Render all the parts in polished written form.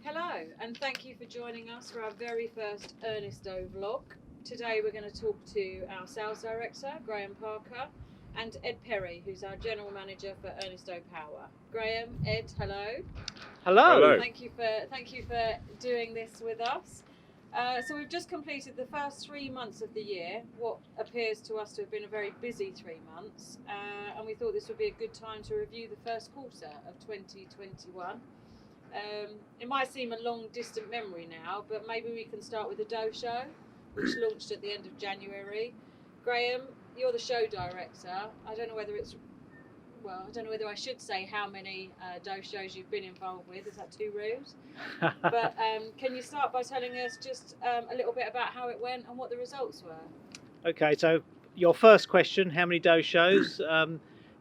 Hello, and thank you for joining us for our very first Ernest Doe vlog. Today we're going to talk to our sales director, Graham Parker, and Ed Perry, who's our general manager for Ernest Doe Power. Graham, Ed, hello. Hello. Thank you for doing this with us. So we've just completed the first 3 months of the year, what appears to us to have been a very busy 3 months, and we thought this would be a good time to review the first quarter of 2021. It might seem a long distant memory now, but maybe we can start with the Doe Show, which launched at the end of January. Graham, you're the show director. I don't know whether I should say how many Doe shows you've been involved with. Is that too rude? But can you start by telling us just a little bit about how it went and what the results were? Okay, so your first question, how many Doe shows?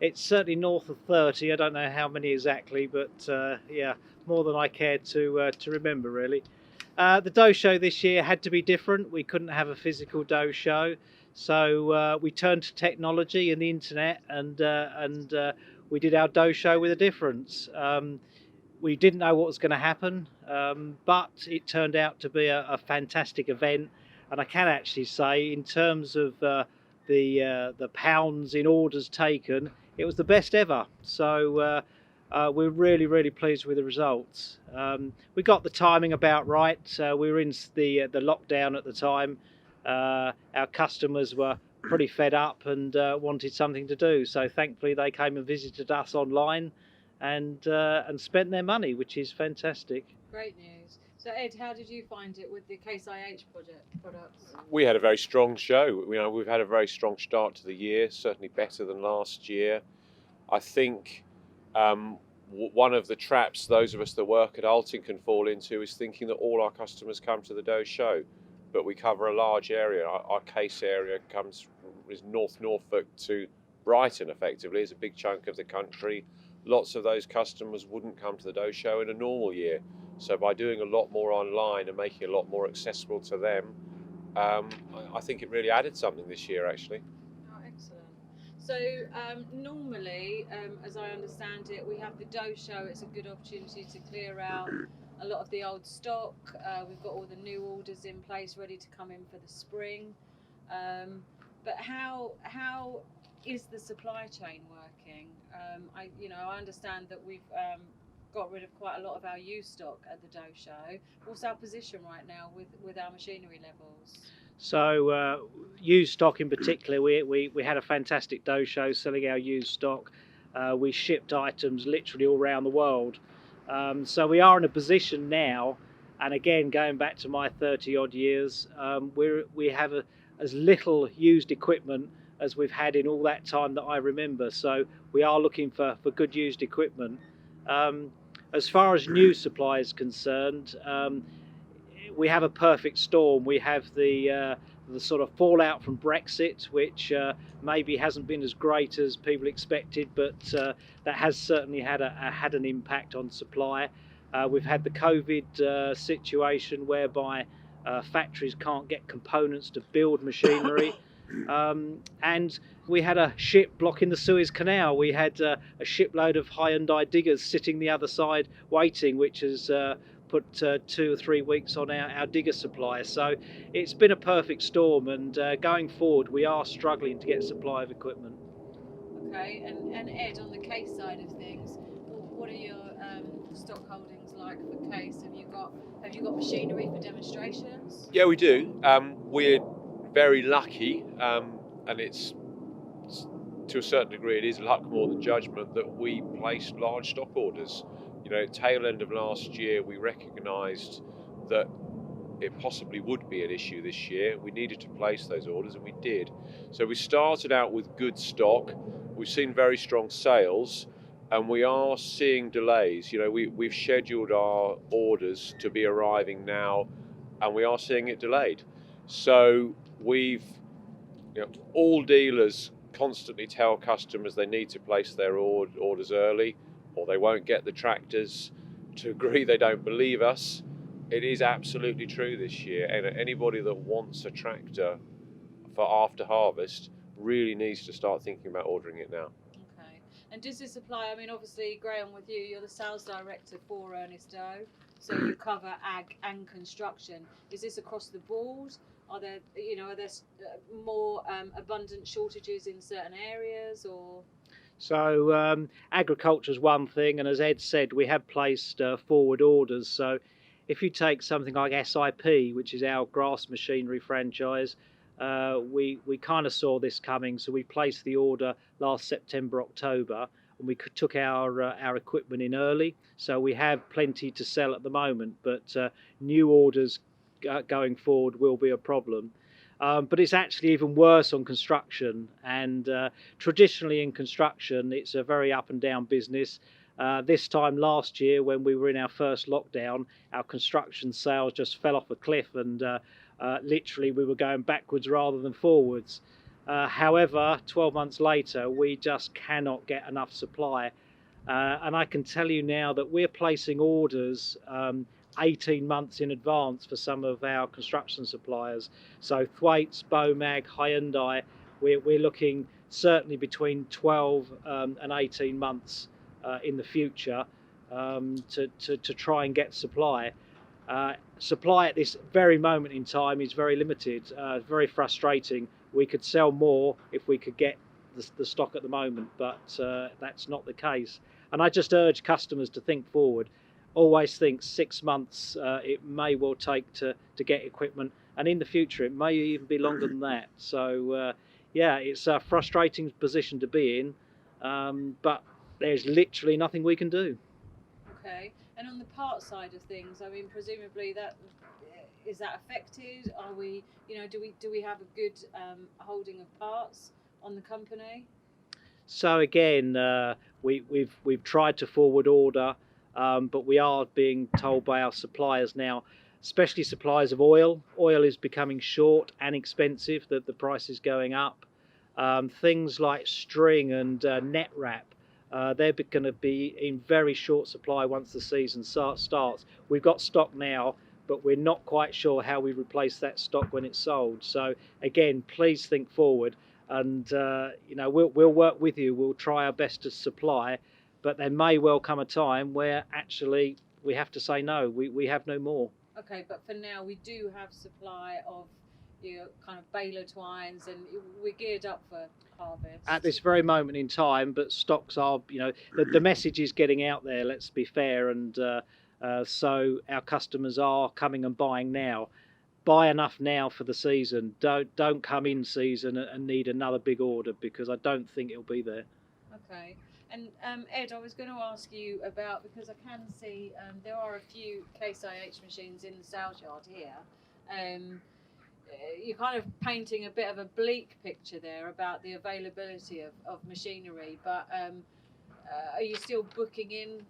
It's certainly north of 30. I don't know how many exactly, but yeah, more than I cared to remember, really. The Doe show this year had to be different. We couldn't have a physical Doe show, so we turned to technology and the internet, and we did our Doe show with a difference. We didn't know what was going to happen, but it turned out to be a fantastic event, and I can actually say, in terms of the pounds in orders taken, it was the best ever. So we're really pleased with the results. We got the timing about right. We were in the lockdown at the time. Our customers were pretty fed up and wanted something to do. So thankfully they came and visited us online and spent their money, which is fantastic. Great news. So Ed, how did you find it with the Case IH products? We had a very strong show. We've had a very strong start to the year, certainly better than last year. I think one of the traps those of us that work at Alting can fall into is thinking that all our customers come to the Doe show, but we cover a large area. Our Case area is North Norfolk to Brighton, effectively. It's a big chunk of the country. Lots of those customers wouldn't come to the Doe show in a normal year. So by doing a lot more online and making it a lot more accessible to them, I think it really added something this year, actually. Oh, excellent. So normally, as I understand it, we have the Doe show. It's a good opportunity to clear out a lot of the old stock. We've got all the new orders in place, ready to come in for the spring. But how is the supply chain working? I understand that we've got rid of quite a lot of our used stock at the Doe show. What's our position right now with our machinery levels? So used stock in particular, we had a fantastic Doe show selling our used stock. We shipped items literally all around the world. So we are in a position now, and again going back to my 30 odd years, we have as little used equipment as we've had in all that time that I remember. So we are looking for good used equipment. As far as new supply is concerned, we have a perfect storm. We have the sort of fallout from Brexit, which maybe hasn't been as great as people expected, but that has certainly had an impact on supply. We've had the COVID situation whereby factories can't get components to build machinery. And we had a ship blocking the Suez Canal. We had a shipload of Hyundai diggers sitting the other side waiting, which has put 2 or 3 weeks on our digger supply. So it's been a perfect storm, and going forward we are struggling to get supply of equipment. Okay, and Ed, on the Case side of things, what are your stock holdings like for Case? Have you got machinery for demonstrations? Yeah, we do. We're very lucky, and it's to a certain degree it is luck more than judgment that we placed large stock orders. Tail end of last year we recognised that it possibly would be an issue this year. We needed to place those orders, and we did. So we started out with good stock. We've seen very strong sales, and we are seeing delays. We've scheduled our orders to be arriving now, and we are seeing it delayed. So all dealers constantly tell customers they need to place their orders early, or they won't get the tractors. To agree, they don't believe us. It is absolutely true this year, and anybody that wants a tractor for after harvest really needs to start thinking about ordering it now. Okay. And does this apply? I mean, obviously, Graham, with you, you're the sales director for Ernest Doe. So you cover ag and construction. Is this across the board? Are there more abundant shortages in certain areas, or? So agriculture is one thing, and as Ed said, we have placed forward orders. So if you take something like SIP, which is our grass machinery franchise, we kind of saw this coming, so we placed the order last September, October, and we took our equipment in early. So we have plenty to sell at the moment, but new orders going forward will be a problem. But it's actually even worse on construction, and traditionally in construction it's a very up and down business. This time last year, when we were in our first lockdown, our construction sales just fell off a cliff, and literally we were going backwards rather than forwards. However, 12 months later, we just cannot get enough supply. And I can tell you now that we're placing orders 18 months in advance for some of our construction suppliers. So Thwaites, Bomag, Hyundai, we're looking certainly between 12 and 18 months in the future to try and get supply. Supply at this very moment in time is very limited, very frustrating. We could sell more if we could get the stock at the moment, but that's not the case. And I just urge customers to think forward. Always think 6 months it may well take to get equipment, and in the future it may even be longer than that. So yeah, it's a frustrating position to be in, but there's literally nothing we can do. Okay, and on the part side of things, I mean, presumably is that affected? Are we, do we have a good holding of parts on the company? So again, we've tried to forward order, but we are being told by our suppliers now, especially suppliers of oil. Oil is becoming short and expensive, that the price is going up. Things like string and net wrap, they're going to be in very short supply once the season starts. We've got stock now, but we're not quite sure how we replace that stock when it's sold. So again, please think forward, and we'll work with you. We'll try our best to supply, but there may well come a time where actually we have to say no. We have no more. Okay, but for now we do have supply of kind of baler twines, and we're geared up for harvest At this very moment in time, but stocks are, the message is getting out there, let's be fair, and so our customers are coming and buying now. Buy enough now for the season. Don't come in season and need another big order, because I don't think it'll be there. Okay. And Ed, I was going to ask you about, because I can see there are a few Case IH machines in the sales yard here. You're kind of painting a bit of a bleak picture there about the availability of machinery, but are you still booking in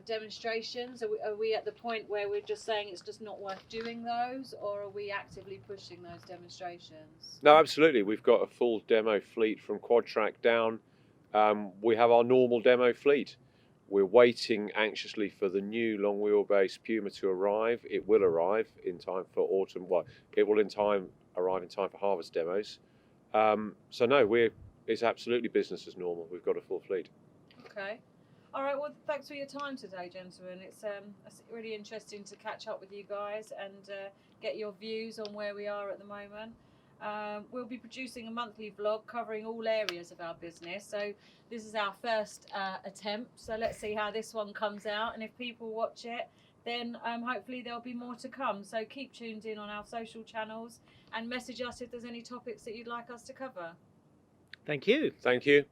demonstrations? Are we at the point where we're just saying it's just not worth doing those, or are we actively pushing those demonstrations? No, absolutely. We've got a full demo fleet from Quadtrack down. We have our normal demo fleet. We're waiting anxiously for the new long wheelbase Puma to arrive. It will arrive in time for autumn. Well, it will arrive in time for harvest demos. So no, it's absolutely business as normal. We've got a full fleet. Okay. All right. Well, thanks for your time today, gentlemen. It's really interesting to catch up with you guys and get your views on where we are at the moment. We'll be producing a monthly vlog covering all areas of our business. So this is our first attempt. So let's see how this one comes out. And if people watch it, then hopefully there'll be more to come. So keep tuned in on our social channels and message us if there's any topics that you'd like us to cover. Thank you. Thank you.